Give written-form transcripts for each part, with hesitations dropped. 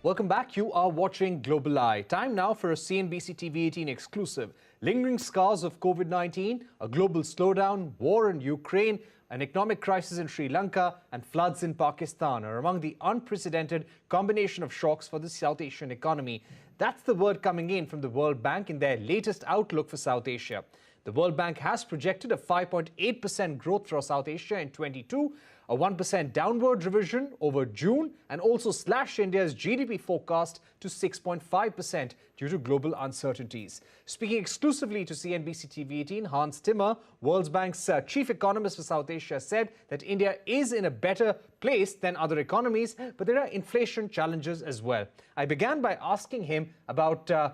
Welcome back. You are watching Global Eye. Time now for a CNBC TV18 exclusive. Lingering scars of COVID-19, a global slowdown, war in Ukraine, an economic crisis in Sri Lanka and floods in Pakistan are among the unprecedented combination of shocks for the South Asian economy. That's the word coming in from the World Bank in their latest outlook for South Asia. The World Bank has projected a 5.8% growth for South Asia in 22, a 1% downward revision over June, and also slashed India's GDP forecast to 6.5% due to global uncertainties. Speaking exclusively to CNBC TV18, Hans Timmer, World Bank's chief economist for South Asia, said that India is in a better place than other economies, but there are inflation challenges as well. I began by asking him about the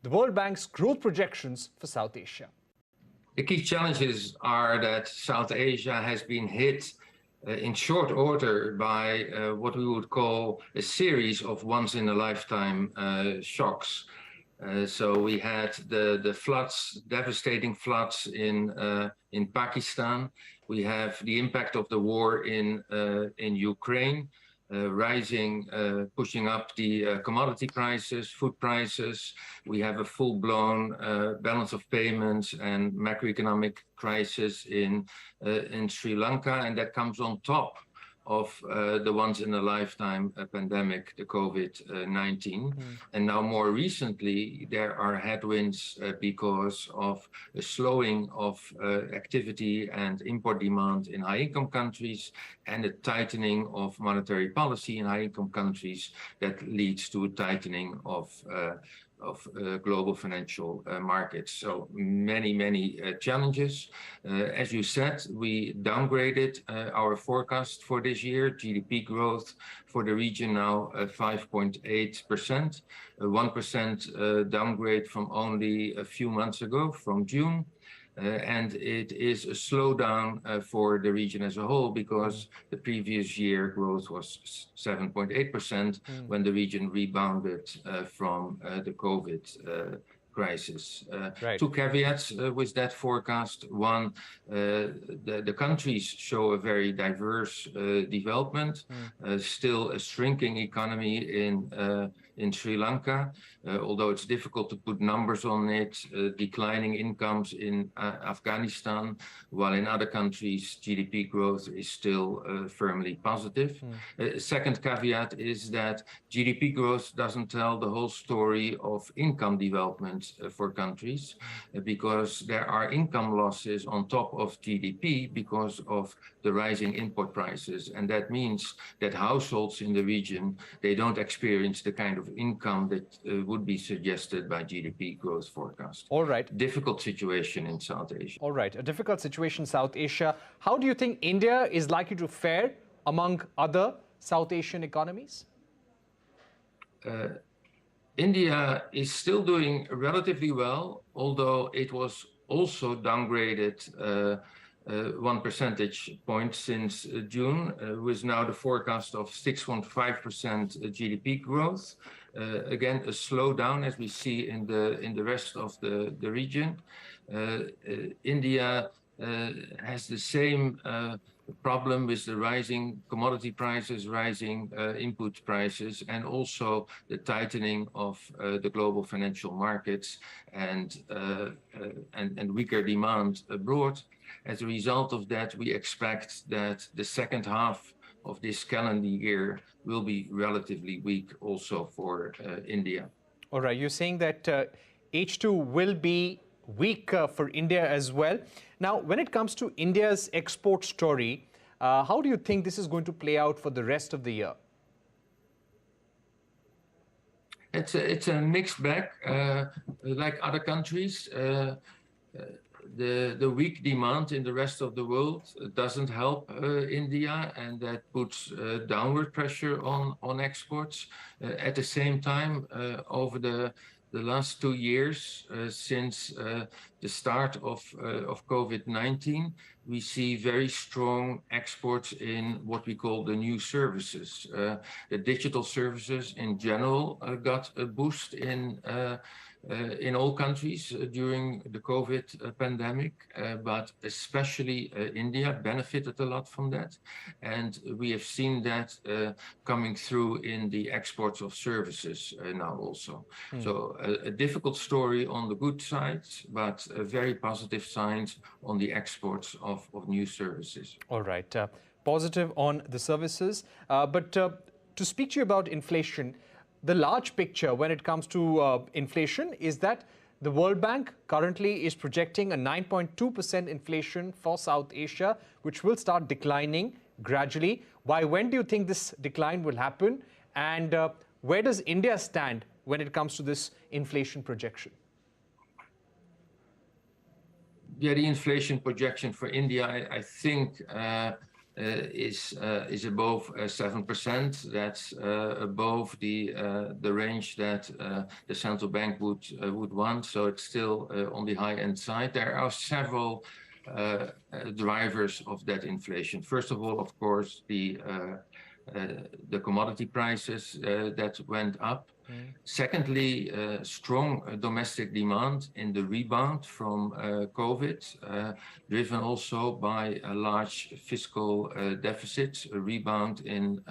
World Bank's growth projections for South Asia. The key challenges are that South Asia has been hit in short order by what we would call a series of once-in-a-lifetime shocks. So we had the floods, devastating floods in Pakistan. We have the impact of the war in Ukraine, rising, pushing up the commodity prices, food prices. We have a full-blown balance of payments and macroeconomic crisis in Sri Lanka, and that comes on top of the once-in-a-lifetime pandemic, the COVID-19. And now more recently, there are headwinds because of a slowing of activity and import demand in high-income countries and a tightening of monetary policy in high-income countries that leads to a tightening of global financial markets. So many challenges. As you said, we downgraded our forecast for this year. GDP growth for the region now 5.8%, a 1% downgrade from only a few months ago, from June. And it is a slowdown for the region as a whole because the previous year growth was 7.8% when the region rebounded from the COVID crisis. Two caveats with that forecast. One, the countries show a very diverse development, still a shrinking economy in Sri Lanka, although it's difficult to put numbers on it, declining incomes in Afghanistan, while in other countries GDP growth is still firmly positive. Second caveat is that GDP growth doesn't tell the whole story of income development for countries, because there are income losses on top of GDP because of the rising import prices. And that means that households in the region, they don't experience the kind of income that would be suggested by GDP growth forecast. All right. Difficult situation in South Asia. All right. A difficult situation in South Asia. How do you think India is likely to fare among other South Asian economies? India is still doing relatively well, although it was also downgraded 1 percentage point since June, with now the forecast of 6.5% GDP growth. Again, a slowdown as we see in the rest of the region. India has the same problem with the rising commodity prices, rising input prices, and also the tightening of the global financial markets and weaker demand abroad. As a result of that, we expect that the second half of this calendar year will be relatively weak also for India. All right, you're saying that H2 will be weak for India as well. Now, when it comes to India's export story, how do you think this is going to play out for the rest of the year? It's a mixed bag. Like other countries, the weak demand in the rest of the world doesn't help India, and that puts downward pressure on exports. At the same time, over the last 2 years, since the start of COVID-19, we see very strong exports in what we call the new services. The digital services in general got a boost in in all countries during the COVID pandemic, but especially India benefited a lot from that. And we have seen that coming through in the exports of services now also. So a difficult story on the good side, but very positive signs on the exports of new services. All right. Positive on the services. But to speak to you about inflation, the large picture when it comes to inflation is that the World Bank currently is projecting a 9.2% inflation for South Asia, which will start declining gradually. By when do you think this decline will happen? And where does India stand when it comes to this inflation projection? Yeah, the inflation projection for India, I think, is above 7%. That's above the range that the central bank would want. So it's still on the high end side. There are several drivers of that inflation. First of all, of course, the commodity prices that went up. Secondly, strong domestic demand in the rebound from COVID, driven also by a large fiscal deficit, a rebound in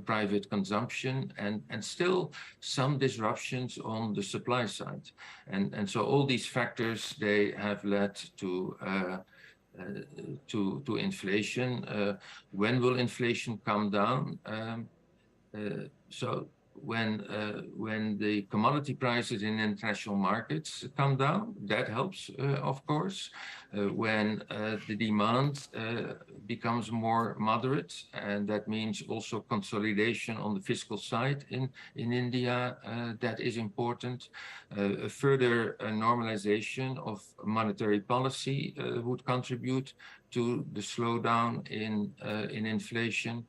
private consumption, and still some disruptions on the supply side. And so all these factors, they have led to inflation. When will inflation come down? So when the commodity prices in international markets come down, that helps, of course. When the demand becomes more moderate, and that means also consolidation on the fiscal side in India, that is important. A further normalization of monetary policy would contribute to the slowdown in inflation.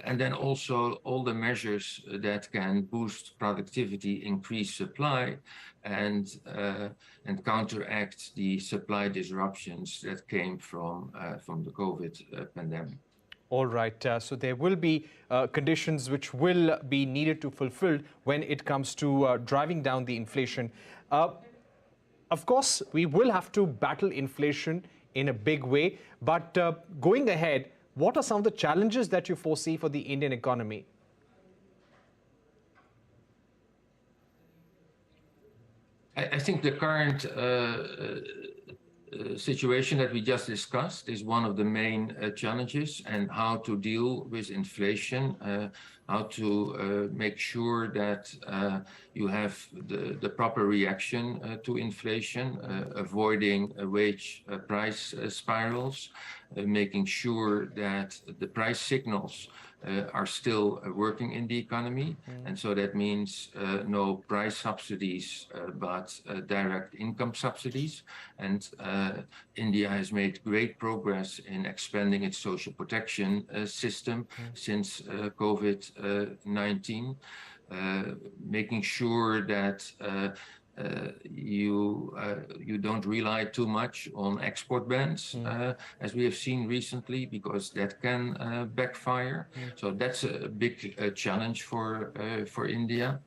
And then also all the measures that can boost productivity, increase supply, and counteract the supply disruptions that came from the COVID pandemic. All right. So there will be conditions which will be needed to fulfill when it comes to driving down the inflation. Of course, we will have to battle inflation in a big way. But going ahead, what are some of the challenges that you foresee for the Indian economy? I think the current situation that we just discussed is one of the main challenges, and how to deal with inflation, how to make sure that you have the proper reaction to inflation, avoiding wage price spirals, making sure that the price signals are still working in the economy. And so that means no price subsidies, but direct income subsidies. And India has made great progress in expanding its social protection system since COVID-19, making sure that you don't rely too much on export bans, as we have seen recently, because that can backfire. So that's a big challenge for India.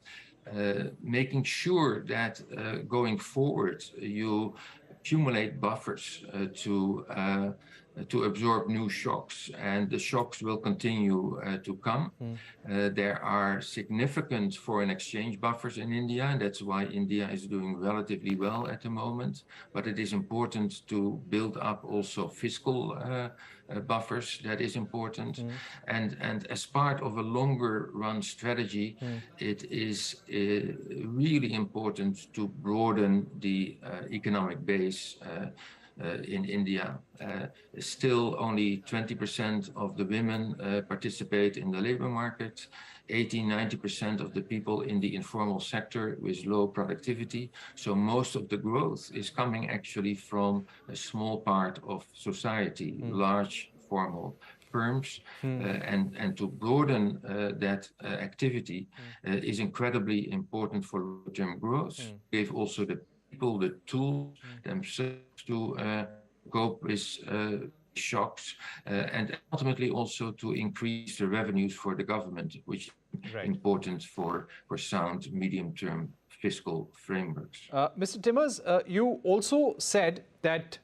Making sure that going forward you accumulate buffers to absorb new shocks, and the shocks will continue to come. There are significant foreign exchange buffers in India, and that's why India is doing relatively well at the moment. But it is important to build up also fiscal buffers. That is important. And as part of a longer run strategy, it is really important to broaden the economic base in India. Still only 20% of the women participate in the labor market, 80–90% of the people in the informal sector with low productivity. So most of the growth is coming actually from a small part of society, large formal firms, and to broaden that activity is incredibly important for long-term growth. Give also the people the tools themselves to cope with shocks, and ultimately also to increase the revenues for the government, which is important for sound medium-term fiscal frameworks. Mr. Timmers, you also said that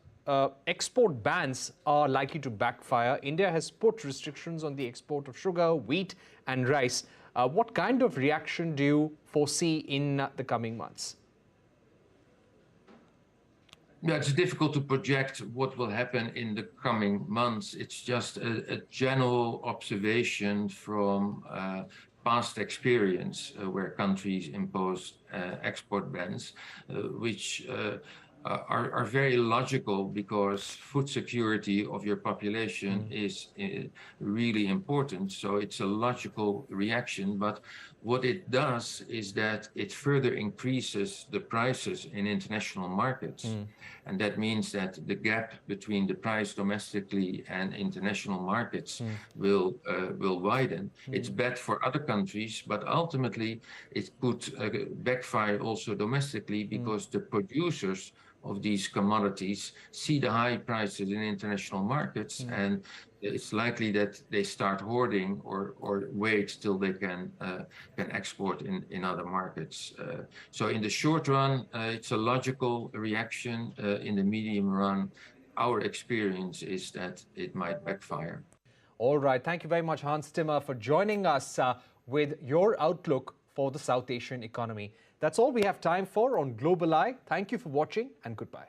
export bans are likely to backfire. India has put restrictions on the export of sugar, wheat and rice. What kind of reaction do you foresee in the coming months? Yeah, it's difficult to project what will happen in the coming months. It's just a general observation from past experience where countries impose export bans, which are very logical because food security of your population is really important. So it's a logical reaction. But what it does is that it further increases the prices in international markets. And that means that the gap between the price domestically and international markets will widen. It's bad for other countries, but ultimately it could backfire also domestically because the producers of these commodities see the high prices in international markets, and it's likely that they start hoarding or wait till they can export in other markets. So in the short run, it's a logical reaction. In the medium run, our experience is that it might backfire. All right. Thank you very much, Hans Timmer, for joining us with your outlook for the South Asian economy. That's all we have time for on Global Eye. Thank you for watching and goodbye.